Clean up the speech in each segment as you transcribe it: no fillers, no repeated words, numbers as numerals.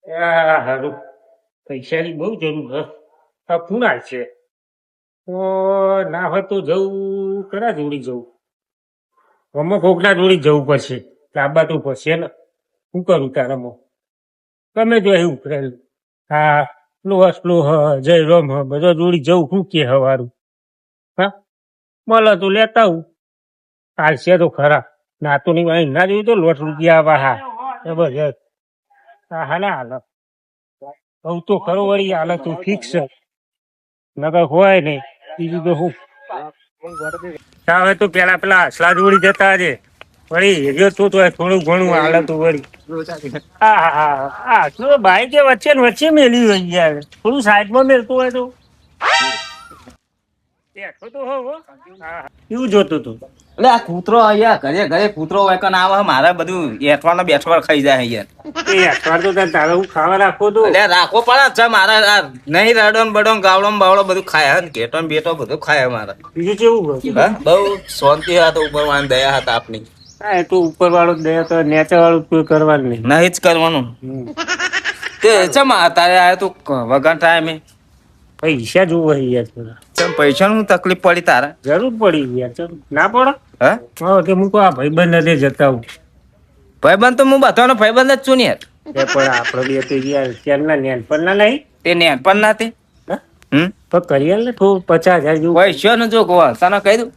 હારું પૈસાની બહુ જરૂર હ. આ પૂના છે તો ના હોય તો જવું કરા જોડી જવું. અમુક કોકના જોડી જવું પડશે. લાંબા તો પડશે ને. શું કરું તારામાં તમે જો એવું કરેલું. હા સ્લો હ જય રામ હ બધા જોડી જવું શું કે હવારું. હા મળે તો લેતા આવું. હાલશે તો ખરા. ના તો નહીં અહીં ના જોયું તો લોટ રૂપિયા આવા હા જબરજસ્ત. હા હાલે હાલ કહું તો ખરો વળી હાલે તો ફિક્સ છે. નકર હોય નહીં બીજું તો શું. હવે તો પેલા હસલા જોડી જતા છે વળી હેર્યો તો થોડું ઘણું હાલે તો વળી. હા હા હા હા તો બાઈક વચ્ચે ને વચ્ચે મેલી હોય યાર થોડું સાઈડમાં મેલતું હોય તો બેઠો તો હોવ હો. હા હા એવું જોતું તું. એટલે આ કૂતરો અહીંયા ઘરે ઘરે કૂતરો હોય કન આવે મારે બધું એઠવાડ બેઠવાડ ખાઈ જાય યાર. એ અઠવાડ તો તારે હું ખાવા રાખો તો. એટલે રાખવો પડે છે મારે આ નહીં રડોન બડોન ગાવડો બાવડો બધું ખાય હે ને ઘેટો ને બેટો બધું ખાય મારે. બીજું કેવું હતું. હા બહુ શાંતિ હતા ઉપર વાન દયા હતા આપની. હા એ તો ઉપર વાળું દે તો નેચર વાળું કોઈ કરવાનું નહીં. નહીં જ કરવાનું. તે ચમ તારે આયો તું વગર થાય મેં. પૈસા જોવો યાર થોડા. ચમ પૈસાનું તકલીફ પડી તારે. જરૂર પડી યાર ચાલ ના પડે. હે હા કે મૂકો આ ભાઈબંધ ને જતા હું. ભાઈબંધ તો હું બધાનો ભાઈબંધ જ છું ને યાર. એ પણ આપડે બે તો યાર ત્યારના નેનપણ ના નહીં. તે નેન પણ નાતી. હા હમ પણ કરીએ ને થોડું 50,000 જેવું. પૈસા નું જો કહો તને કહી દઉં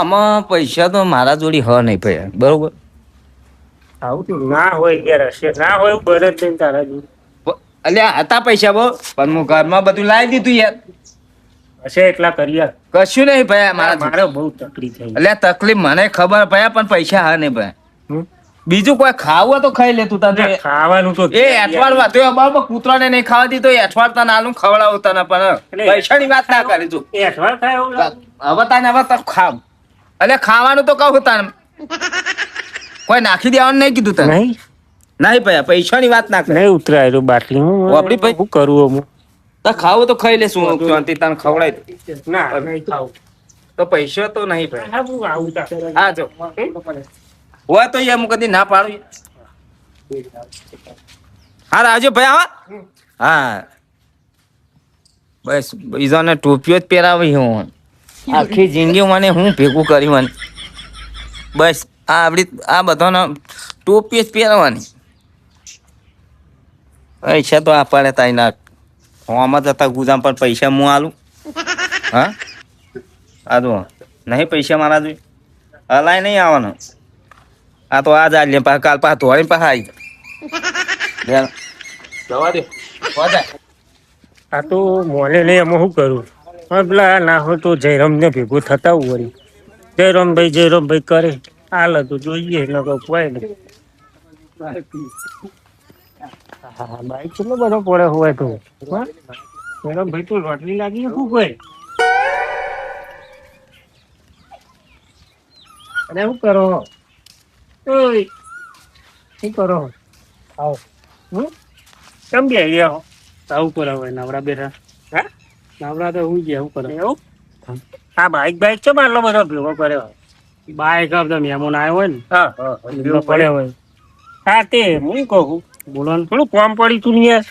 આમાં પૈસા તો મારા જોડી હ નહીં ભાઈ બરોબર. આવું તો ના હોય યાર હશે ના હોય એવું બને જ નહીં તારા જોડે. અલ્યા હતા પૈસા બહુ પણ હું ઘરમાં બધું લાવી દીધું યાર. હશે એટલા કરીએ. કશું નહીં ભાઈ મારા મારે બહુ તકલીફ થઈ. અલ્યા તકલીફ મને ખબર ભાઈ પણ પૈસા હા નહીં ભાઈ. હમ? બીજું કોઈ ખાવું હોય તો ખાઈ લેતું તને. ખાવાનું તો એ અઠવાડ વાતો બરાબર કૂતરાને નહીં ખાવા દીધો એ અઠવાડ તને આલું ખવડાવું તને પણ પૈસાની વાત ના કરી તું. એ અઠવાડ થાય એવું લાગે. હવે તને ખાવ એટલે ખાવાનું તો કહું તને કોઈ નાખી દેવાનું નહીં કીધું તને. નહીં નહીં ભાઈ પૈસાની વાત ના કરે. નહીં ઉતરાય બાટલી હું વાપરી ભાઈ. શું કરું હું. તો ખાવું તો ખાઈ લેશું શાંતિ તને ખવડાવી દઉં. ના નહીં ખાવું. તો પૈસા તો નહીં ભાઈ. હા હું આવું તાર. હા જો હોય તો યાર હું કદી ના પાડું. હા રાજુ ભાઈ આવા. હા બસ બીજાને ટોપીઓ જ પહેરાવી હું આખી જિંદગી મને હું ભેગું કર્યું બસ આ આપડી આ બધાને ટોપી જ પહેરવાની. પૈસા તો આપણે તાઈ ના હોમાં જતા ગુજામ પણ પૈસા હું આલું. હા આ તો નહીં પૈસા મારા જોઈ હલાય નહીં આવવાનો. આ તો આજ આજ પા કાલ પા ધોળી પા આવી જવા દે. આ તો મોને નહીં એમાં શું કરું. હવે પેલા ના હોય તો જયરામને ભેગું થતા હું વળી. જયરામભાઈ કરે હાલ તો જોઈએ ન કોઈ નહીં. હા બાઈક કેટલો બધો પડે હોય તો. જયરામભાઈ તો રોટલી લાગી શું કોઈ. અને શું કરો ઓય શું કરો આવો. કેમ બે ગયા હો. આવું કરે હોય નવરા બેઠા. હા નવરા તો હું ગયા શું કરે એવું. હા બાઈક છે આટલો બધો ભેગો કર્યો. બાઈક બધા મહેમાન આવ્યો હોય ને. હા પડ્યો હોય. હા તે હું કહું બોલો ને થોડું કોમ પડી તું યાર.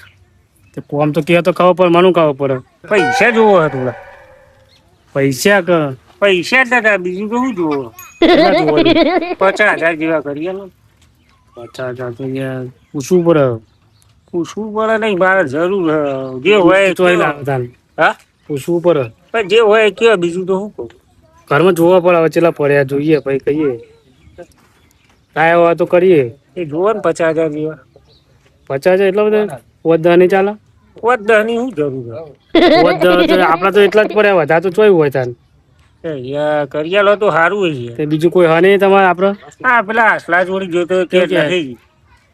તે કોમ તો કે તો ખાવા પડે મને ખાવા પડે. પૈસા જોવો હે થોડા. પૈસા દાદા બીજું તો શું જોવો. 50,000 જેવા કરીએ ને. 50,000 તો યાર પૂછવું પડે નહીં મારે જરૂર જે હોય તો હા પૂછવું પડે પણ જે હોય કે બીજું તો શું કહું. ઘરમાં જોવા પડે હવે ચેલા પડ્યા જોઈએ ભાઈ કહીએ કાંઈ હોય તો કરીએ. એ જોવો ને 50,000 જેવા. 50,000 એટલા બધા વધા નહીં ચાલે. વધા ની શું જરૂર આપડા તો એટલા જ પડ્યા વધારે તો ચોય હોય તાર. કરિયાલો તો સારું હોય. બીજું કોઈ હા નહીં તમારે આપડે. હા પેલા હસલા જોડી જોતો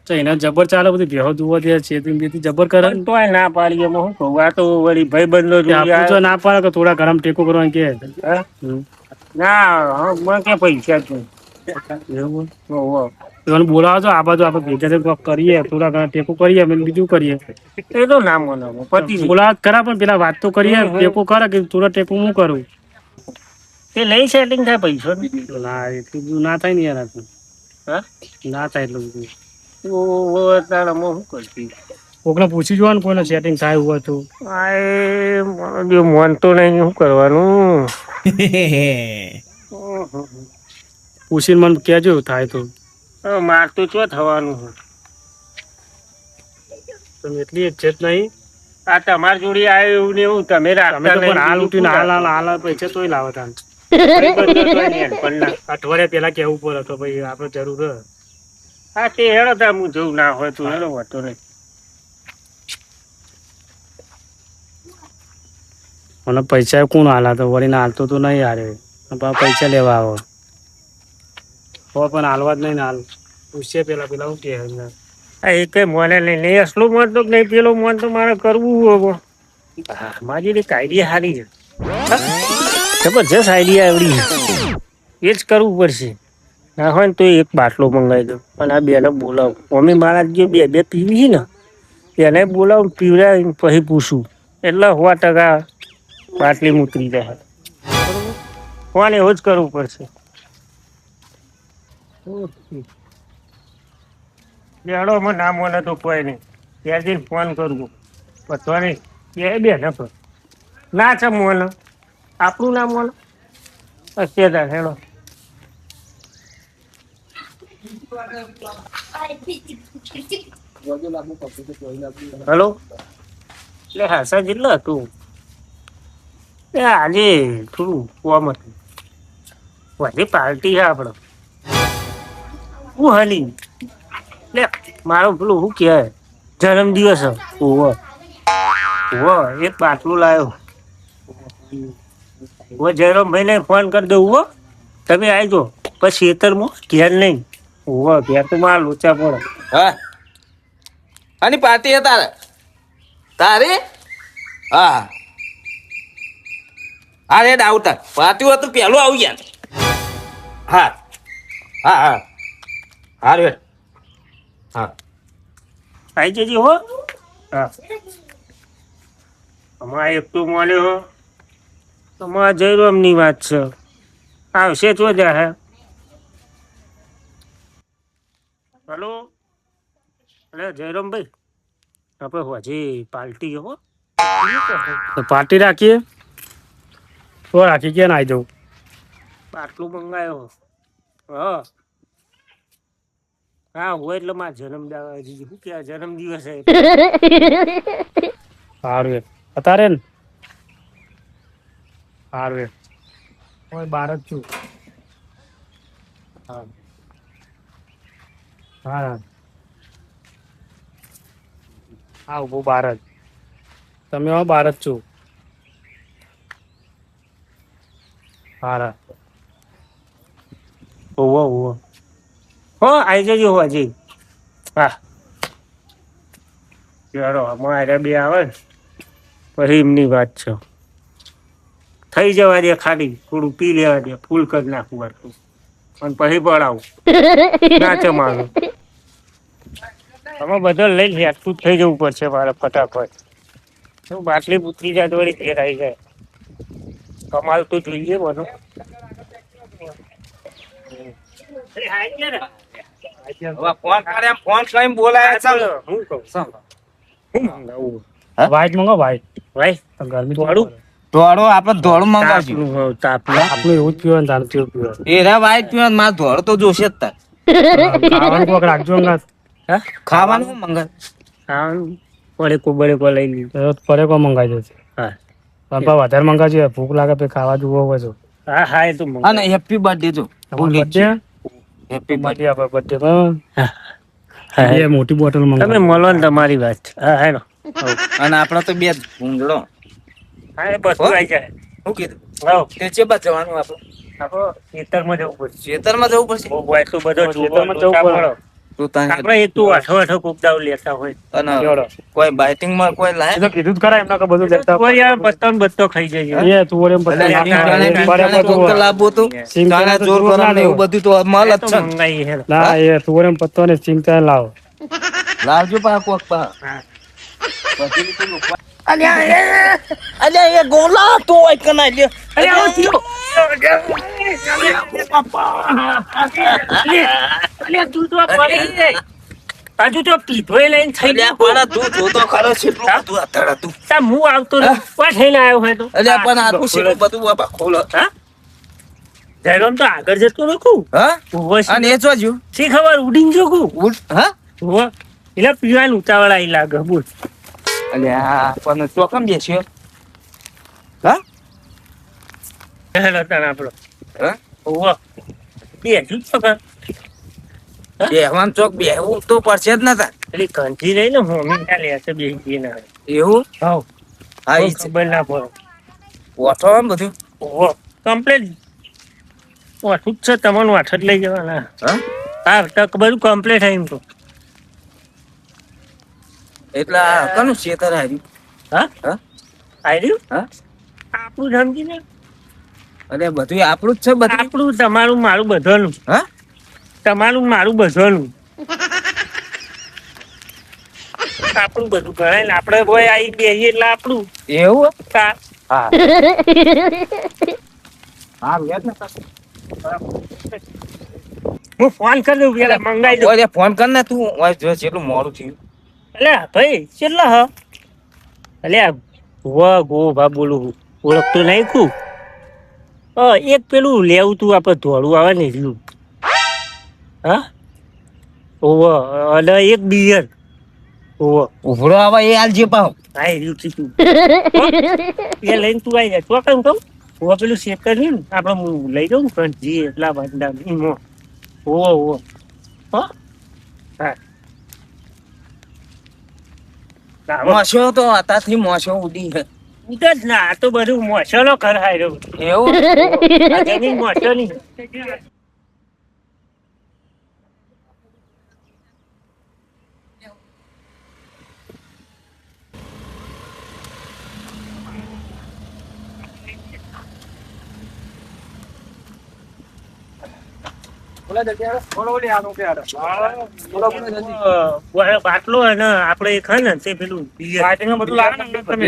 તો એના જબર ચાલે બધું ભેહો દુવા દે છે જબર કરે તો ના પાડીએ હું કહું. આ તો વળી ભાઈ બંધો ના પાડે કે થોડા ગરમ ટેકો કરવાનું કે ના મને ક્યાં પૈસા છે બોલાવો છો આ બાજુ આપડે ભેગા કરીએ થોડા ઘણા ટેકો કરીએ બીજું કરીએ. એ તો ના મને પતિ બોલાવ ખરા પણ પેલા વાત તો કરીએ ટેકો કરે કે થોડા ટેકો હું કરું. તે લઈ સેટિંગ થાય પૈસા ના એટલું બધું ના થાય ને યાર. હા ના થાય એટલું બધું. શું કરતી કોકને પૂછી જોવાનું કોઈને સેટિંગ થાય એવું હતું. આ એ જો મન તો નહીં શું કરવાનું. પૂછીને મને કહેજો થાય તો. હવે માર તો ચો થવાનું છે. તમે એટલી એક છે જ નહીં. આ તમારી જોડી આવ્યું એવું ને એવું તમે તમે રાખતા તો પણ હાલ નહીં. ઉઠીને હાલ પૈસા તોય લાવો તાન. અઠવાડિયા પેલા કેવું પડે તો ભાઈ આપણે જરૂર હે. હા તે હેડો તા હું જવું ના હોય તો હેડો વાતો નહીં. મને પૈસા કોણ હાલા તો વળીને હાલતો તો નહીં હારે પૈસા લેવા આવો તો પણ હાલવા જ નહીં ને હાલ પૂછીએ પેલા શું કહે છે. આ એક મોને લઈને અસલું મન તો નહીં પેલો મન તો મારે કરવું હોય. હા મારી એક આઈડિયા સારી છે. જબરજસ્ત આઈડિયા આવડી છે. એ જ કરવું પડશે. ના હોય ને તો એક બાટલો મંગાવી દઉં અને આ બેને બોલાવું. મમ્મી મારા જે બે પીવી છે ને એને બોલાવું પીવડાવીને પછી પૂછું એટલે 100% બાટલી ઉતરી જાય. ફોન એવો જ કરવું પડશે. લેડો અમે ના મને તો કોઈ નહીં ત્યાં જઈને ફોન કરવું બધો નહીં બે બે ન કર ના છે મોન આપણું ના મોન અત્યારે હેડો. હલો એટલે હાસા જેટલો હતું આજે થોડું કોમ હતું. વધી પાર્ટી છે આપણે. હું હલી લે મારો પેલું શું કહેવાય જન્મદિવસ ઓવો એક બાટલું લાવ્યો. હું જયરામભાઈને ફોન કરી દઉં હો તમે આવજો પછી ખેતરમાં ઘેર નહીં. ઓવો ઘેર તો મારા લોચા પડે. હા આની પાર્ટી હે તારે હા હા રેડ આવતા પાર્ટી હતું પેલું આવી ગયા. હા હા હા હા રેડ હા આવી જજો હો. હા અમારે એક તો મળ્યો હો તમારા જયરામની વાત છે આવશે તો જ હે. હલો અરે જયરામભાઈ આપણે હજી પાર્ટી હો. તો પાર્ટી રાખીએ તો રાખી ક્યાં આવી જવું. બાટલું મંગાયો. હા હા હોય એટલે મારા શું કે જન્મદિવસ છે. સારું અત્યારે ને સારું હું બહાર જ છું. હા હા હા ઉભું બહાર જ તમે હું બહાર જ છું. હા ઓવો ઓવો હો આવી જજો હજી. હા ચાલો અમારે બે આવે ને પછી એમની વાત છે. થઈ જવા દે ખાલી થોડું પી લેવા દે ફૂલ કરી નાખવું આટલું અને પછી પડાવું ના ચમાડું. તમે બધા લઈ હેઠું જ થઈ જવું પડશે મારે ફટાફટ. શું બાટલી ઉતરી જાય તો વળી ઘેર આવી જાય. કમાલ તો જોઈએ મને. ફોન કરે ફોન કરીને બોલાય ચાલો હું કહું શું મંગાવું વ્હાઈટ મંગો વ્હાઈટ ભાઈ ગરમી થોડું ધોળો આપણે ધોળું મંગાવશું. તાપનું આપણું એવું જ પીવાનું તારું કેવું પીવાનું. એ રે વાઈટ પીવા મારે ધોળ તો જોશે જ તાર. ખાવાનું કોક રાખજો અંગાત. હા ખાવાનું શું મંગાવ ખાવાનું પડે કો લઈ લીધું. પરે કો મંગાઈ દેશે. હા પપ્પા વધારે મંગાવજો ભૂખ લાગે પછી ખાવા જોવો હોય તો. હા હા એ તો અને મંગાવું. હેપી બર્થડે જો તમારો birthday? હેપી બર્થડે birthday આપણે birthday પર હા, બે મોટી બોટલ તમે મંગાવી. મળો ને તમારી વાત. હા હેલો અને આપણે તો બે ભૂંગળો હા એ બધું આવી જાય. શું કીધું હા તે ચેબા જવાનું આપણે આપણે ખેતરમાં જવું પડશે. ખેતરમાં જવું પડશે. બહુ એટલું બધું ખેતરમાં જવું જવું પડે. પડે. તું તાને આપણે એક તું અઠો કુકડાવ લેતા હોય અને જોડો. કોઈ બાઇટિંગમાં કોઈ એ લાય તો કીધું જ ખરા એમના કે બધું લેતા કોઈ યાર બત્તો ને બત્તો ખાઈ જાય. એ તું વળી એમ એટલે બધા સિંગ નાખા. જાણે બરાબર જાણે તું. કોક લાવવું હતું. સિંગ જાણે જાણે તો જોર જોર કરો ના ને એવું લેવો. બધું તો મલ જ છે ને. મંગાઈ હેલો. ના એ તું વળી એમ પત્તો ને ચિંતા લાવો. લાવજો પા કોક પા હા. પછી તું લોકો અલ્યા એ ગોલા તો એક ના લે અરે આવો થયો. અરે તું તો પડી જાય. હજુ તો પીધોય લઈને થઈ અલ્યા ગયું. પણ તું જોતો ખરો કેટલું હા? બધું અત્યારે તું તા હું આવતો ને કોઈ થઈને આવ્યો હોય તો અલ્યા પણ આટલું શેનું બધું બાપા ખોલો હા જયરામ તો આગળ જતો નખું હા અને એ જોજો શી ખબર ઉડીને જોગું હા એટલે પીવાનું ઉતાવળ આવી લાગે બોલ અલ્યા પણ ચોકમ બેસ્યો હા હેલો તને આપણો હા ઓહો બે જ પકડ બેહવાન ચોક બેહવું તો પડશે જ નતા એટલે કંઠી રહી ને હોમી ના લે છે બે જી ના એવું હાવ હા કોઈ ઈ છે ખબર ના પડે ઓઠો આમ બધું ઓહો કમ્પ્લેટ વાઠું જ છે તમને વાઠ જ લઈ જવાના હા હા તક બધું કમ્પ્લેટ થાય એમ તો એટલે આ કનું શેતર હાર્યું હા હા આવી રહ્યું હા આપણું સમજીને અરે બધું આપણું જ છે બધું આપણું તમારું મારું બધાનું હા તમારું મારું બધાનું આપણું બધું ગણાય ને આપણે ભાઈ આવી બેહીએ એટલે આપણું એવું તા હા હા યાદ ને હું ફોન કરી દઉં પેલા મંગાઈ દઉં ઓય ફોન કર ને તું ઓય જો જેટલું મોડું થયું અલ્યા ભાઈ કેટલા હ અલ્યા વાહ ગો ભા બોલું ઓળખતો નહીં કું એક પેલું લેવું તું આપડે ધોળું આવે ને એટલું હા ઓવ અને એક બિયર ઓવ ઉભરો આવા એ હાલ જે પાવ હા એ રહ્યું તું એ લઈને તું આવી જાય તો કેમ કહું ઓવ પેલું શેક કર્યું ને આપડે હું લઈ જાઉં ને પણ જી એટલા બધા ઈમો ઓવ ઓવ હા હા મોસો તો આતાથી મોસો ઉડી હે ઉઠે જ ના આ તો બધું મોસલો કરાય રહ્યું એવું આ જમીન મોસો ની બાટલો અને આપડે એક હે ને તે પેલું બધું લાવે ને તમે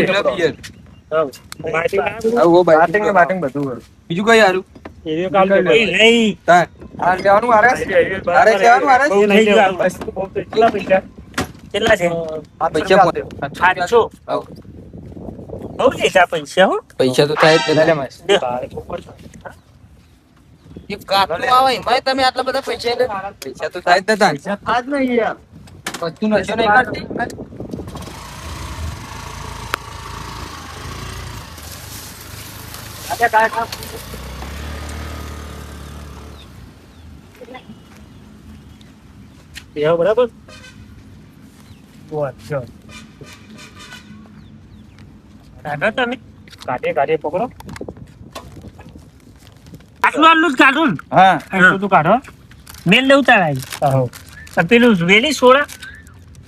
બીજું કઈ હારું નહીં લેવાનું હારે કેટલા છે આ પૈસા 800 બહુ લેતા પૈસા હો પૈસા તો થાય જ ને એક કાટલો આવે એમાંય તમે આટલા બધા પૈસા લે પૈસા તો થાય જ નતા પૈસા જ નહીં યાર બધું નશો નહીં કાઢતી બરાબર અચ્છા કાઢો તમે કાઢે પકડો આટલું જ કાઢો ને હા આટલું તું કાઢો મેલ દઉં તારા પેલું વેલી સોડા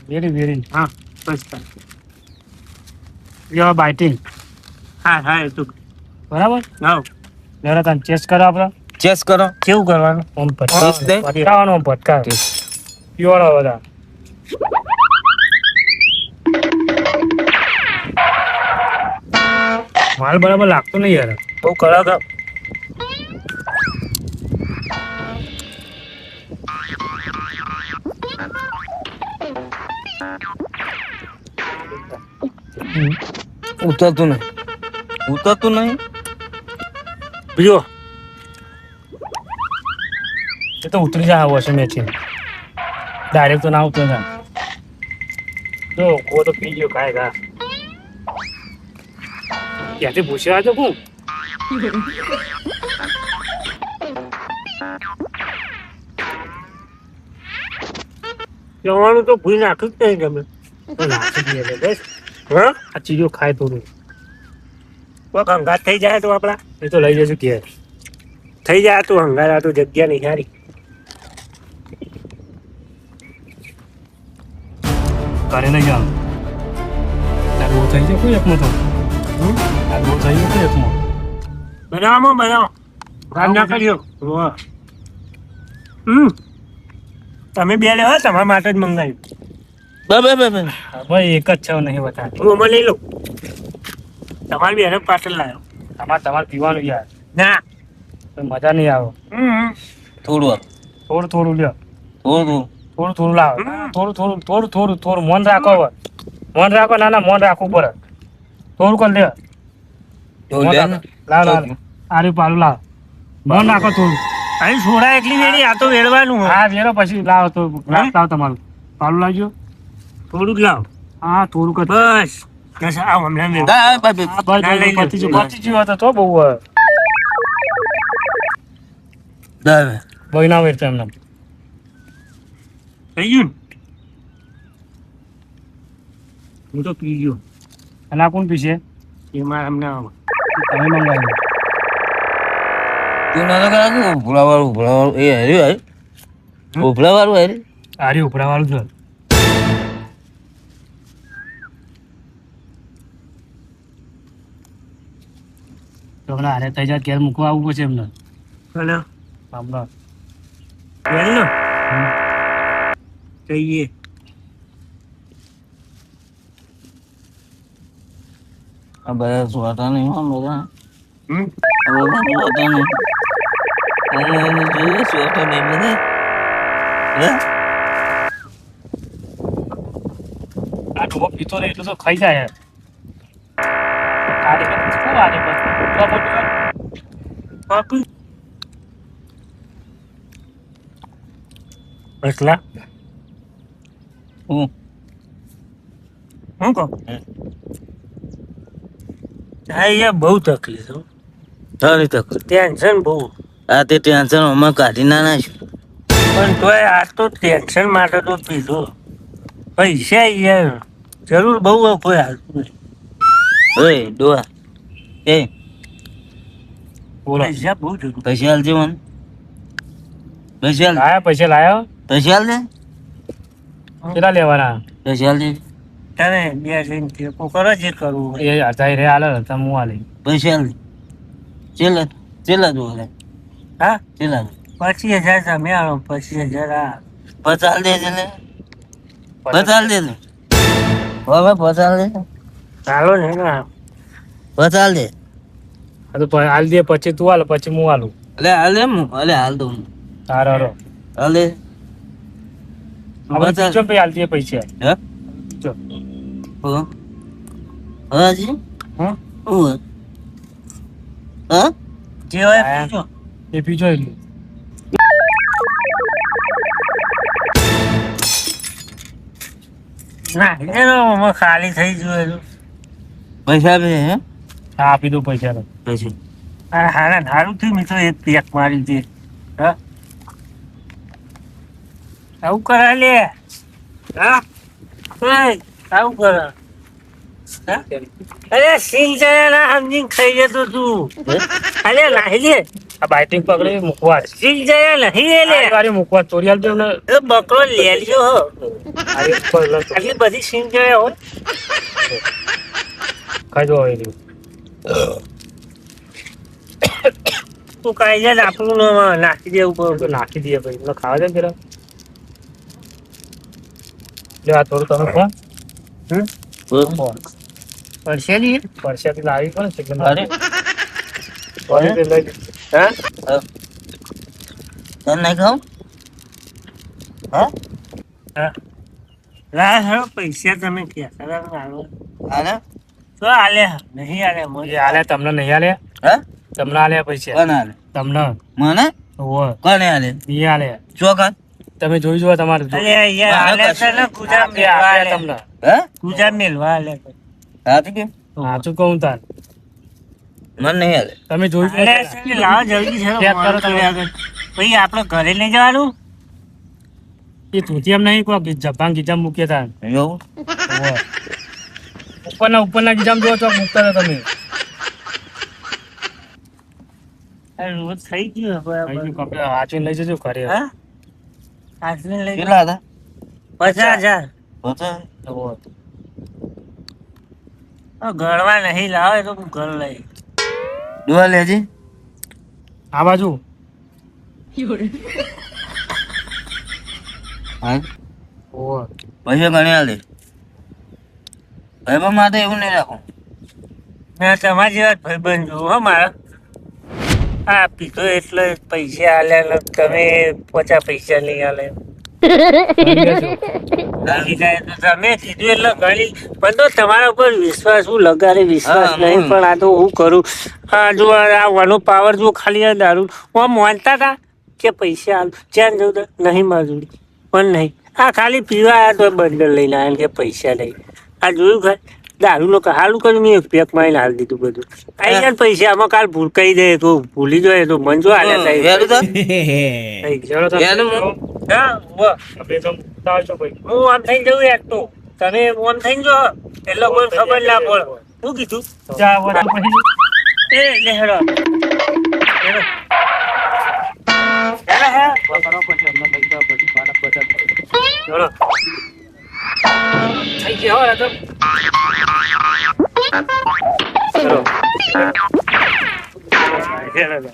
વેરી હા બસ યુ આર બાઇટિંગ હા એ તું બરાબર હા જરા તમે ચેસ કરો આપણે ચેસ કરો કેવું કરવાનું ઓમ વીસ દે. પટકાવાનો ઓમ પટકા પીવાળો બધા માલ બરાબર લાગતો નહીં યાર બહુ કડક ઉતરતું નહીં બીજો એ તો ઉતરી જાય વોશિંગ મશીન ડાયરેક્ટ તો ના ઉતરે જાય જો કો તો પી ગયો કાંઈ ઘા ક્યાંથી પૂછ્યા તો કોણ જવાનું તો ભૂઈ નાખ્યું જ નહીં ગમે તો નાખી દઈએ એટલે બસ હા આ ચીજો ખાય થોડું કોઈક હંગાત થઈ જાય તો આપડા એ તો લઈ જશું ઘેર થઈ જાય તો હંગાત આ તો જગ્યા નહીં સારી ઘરે લઈ જવાનું તાર બહુ થઈ જાય કોઈ એકમાં તો તાર બહુ થઈ જાય કોઈ એકમાં બનાવો કામ ના કર્યો વાહ. તમે બે લેવા તમારા માટે જ મંગાવ્યું ભાઈ એક જ છે નહીં બતા હું અમે લઈ લઉં તમારી બેને પાછળ લાવ્યો તમારે પીવાનું યાર ના તો મજા નહીં આવે થોડું થોડું લ્યો થોડું થોડું થોડું લાવો થોડું મન રાખો હવે. મન રાખો ના મન રાખવું પડે થોડું કરી દે મન રાખો. લાવ આર્યું પાલું લાવ મન રાખો થોડું. અહીં સોડા એટલી વેડી આ તો વેડવાનું હોય. હા વેરો પછી લાવો તો ગ્લાસ લાવ તમારું પાલું લાવજો. થોડુંક લાવ. હા થોડું કર. બસ બસ આવ હમણાં મેં. હા, ભાઈ, હા બસ ના, લઈ લો. પતી ગયું તો બહુ હોય. ભાઈ. બહુ ના વેરતો એમને. થઈ ગયું ને? હું તો પી ગયો. અને આ કોણ પીશે એ મારા હમણાં આવે. તમે મંગાવી તું ના કરા ઉભળાવાળું એ હર્યું ઉભળાવાળું હર્યું. આર્યું ઉપરા વાળું છે. તો હમણાં હારે થઈ જાય ઘેર મૂકવા આવવું પડશે એમને. હલો હમણાં વેલ જઈએ. આ બધા સોટા નહીં હો બધા. હમ આ બધા સોટા નહીં. જોઈએ સોટા નહીં બધા. હે? આ ઢોબો પીતો ને એટલું તો ખાઈ જાય. આરે પણ શું આરે પણ પાપી બસલા હું હું કહું અહીંયા બહુ તકલીફ હો. સારી તક. ટેન્શન બહુ. આ તે ટેન્શન અમે કાઢી ના નાખ્યું. પણ તોય આ તો ટેન્શન માટે તો પીધું. પૈસા યાર જરૂર બહુ હોય કોઈ હાલતું નહીં. ઓય ડોહા એ બોલો પૈસા બહુ જરૂર. પૈસા હાલજે મને. પૈસા હાલ. લાયા પૈસા લાયા પૈસા હાલ દે. કેટલા લેવાના પૈસા હાલ દે. તને બે જઈને ટેકો કરો જે કરવું હોય. એ હજાર રે હાલે હતા હું હાલે પૈસા હાલ દે. ચેલા ચેલા દો લે. હા ચેલા 25,000 તમે આવો 25,000 આ. પચાસ દે છે ને. પચાસ દે ને. હવે પચાસ દે. ચાલો ને ના પચાસ દે. આ તો હાલ દે પછી તું હાલ પછી હું હાલું અલે હાલ દે હું. અલે હાલ દઉં. તારો રો હાલ દે. આપણે પચાસ. પીછો પે હાલ દે પૈસા હે? પીછો. હાજી. હમ હું હા જે હોય હા. પૂછો. એ પીછો એટલું ના એનો આમાં ખાલી થઈ ગયું એનું. પૈસા આપે હે હા આપી દઉં પૈસા તો પછી આ હારા હારું થયું મેં તો એક પેક મારી દે. હા આવું કરા લે. હા એ આવું કરા. હા? અરે સિંગ જાય ના સમજીને ખાઈ જતો તું. અરે નાહી લે. આ બાઇટિંગ પકડી મૂકવા જ. સિંગ જાય નહીં લે. વારી મૂકવા ચોરી હાલ દે એમને એ બકરો લે લ્યો હો. આ એક પર લો. આટલી બધી સિંગ જાય હોય. ખાઈ જો હવે તું કાઈ જાય આપણું નાખી દેવું તો પડે. નાખી દઈએ ભાઈ એમને ખાવા દે ને જરા લે આ થોડું તમે કોણ હમ? પડશે નહીં? પરસ્યાથી લાવી પણ છે કે અરે સોરી તે લઈ હા તને નહીં ખાવ હા હા લા હેડો પૈસા તમે ક્યાં કરો હાલે તો આલે નહીં આલે એ મને હાલે તમને નહીં હાલે હે તમને હાલે પૈસા કોણ હાલે તમને મને ઓહો કોને હાલે એ હાલે ચોકન તમે જોઈ જુઓ તમારે અરે યાર આલે છે ને ગુજામ એ મેલવા હાલે આલે તમને હે ગુજામ મેલવા આલે હાથી કે સાચું કહું તાર મને નહીં હાલે તમે જોઈ જુઓ આલે છે ને લાવો જલ્દી છે ચેક કરો તમે. ભાઈ આપણે ઘરે લઈ જવાનું. એ ધોતી એમ નહીં કોઈ જપાન ગીજામ મૂકીએ તાર એવું ઉપરના ગીજામ જોવો છો મૂકતા હતા તમે આ રોજ થઈ ગયું હવે અહીં બરાબર. કપડે વાંચીને લઈ જજો ઘરે હા આજને લઈ કેટલા હતા 50,000 પચાસ ઓહો. ગળવા નહીં લાવે તો હું ઘર લઈ. ડોહા લેજે આ બાજુ હા ઓહો. પૈસા ગણી હાલે ભાઈ માટે એવું નહીં રાખો મેં તમારા જેવા જ ભાઈબંધ જોઉં હો મારા. આ પીધો એટલે પૈસા આલે ને તમે 50 પૈસા નહીં આલે. લાગી જાય તો તમે કીધું એટલે ગણી પણ તો તમારા ઉપર વિશ્વાસ હું લગાડે વિશ્વાસ હા, નહીં પણ આ તો હું કરું આ જો આ વાનો પાવર જો ખાલી આ દારૂ હું માનતા હતા કે પૈસા હાલ જ્યાં જવું તો નહીં મજૂરી પણ નહીં આ ખાલી પીવા આવ્યા તો બંડલ લઈને આવ્યા કે પૈસા નહીં આ જોયું ખર દારૂ લોકો હાલું કર્યું મેં એક પેક મારીને હાલ દીધું બધું આઈ ગયા પૈસા આમાં કાલ ભૂલકાઈ દે તો ભૂલી જાય તો મન જો હાલ્યા થાય વેલું તો ચલો તો એનું હા વાહ આપણે તો ચાલશો ભાઈ હું આમ થઈને જવું યાર તો તમે આમ થઈને જો એટલે કોઈ ખબર ના પડે શું કીધું જા વધુ પછી એ લે હેડો હેડો. હેડો, હેડો. ચલો થઈ ગયા હો રાતો ચલો. હેડો.